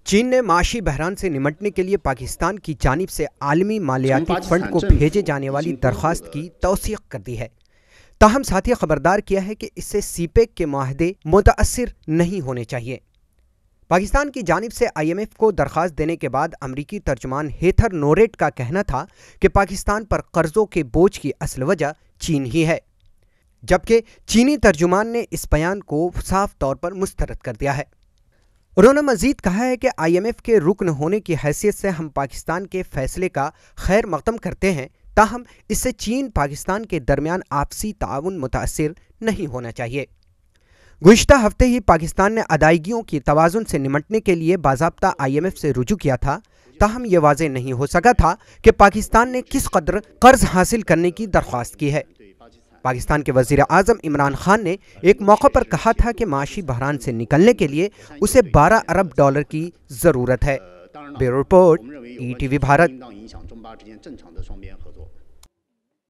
چین نے معاشی بحران سے نمٹنے کے لیے پاکستان کی جانب سے عالمی مالیاتی فنڈ کو بھیجے جانے والی درخواست کی توثیق کر دی ہے۔ تاہم ساتھ ہی خبردار کیا ہے کہ اس سے سی پیک کے معاہدے متاثر نہیں ہونے چاہیے۔ پاکستان کی جانب سے آئی ایم ایف کو درخواست دینے کے بعد امریکی ترجمان ہیتھر نوریٹ کا کہنا تھا کہ پاکستان پر قرضوں کے بوجھ کی اصل وجہ چین ہی ہے، جبکہ چینی ترجمان نے اس بیان کو صاف طور پر مسترد کر دیا ہے۔ انہوں نے مزید کہا ہے کہ آئی ایم ایف کے رکن ہونے کی حیثیت سے ہم پاکستان کے فیصلے کا خیر مقدم کرتے ہیں، تاہم اس سے چین پاکستان کے درمیان آپسی تعاون متاثر نہیں ہونا چاہیے۔ گزشتہ ہفتے ہی پاکستان نے ادائیگیوں کی توازن سے نمٹنے کے لیے باضابطہ آئی ایم ایف سے رجوع کیا تھا، تاہم یہ واضح نہیں ہو سکا تھا کہ پاکستان نے کس قدر قرض حاصل کرنے کی درخواست کی ہے۔ پاکستان کے وزیر اعظم عمران خان نے ایک موقع پر کہا تھا کہ معاشی بحران سے نکلنے کے لیے اسے 12 ارب ڈالر کی ضرورت ہے۔ Bureau report, E T V Bharat.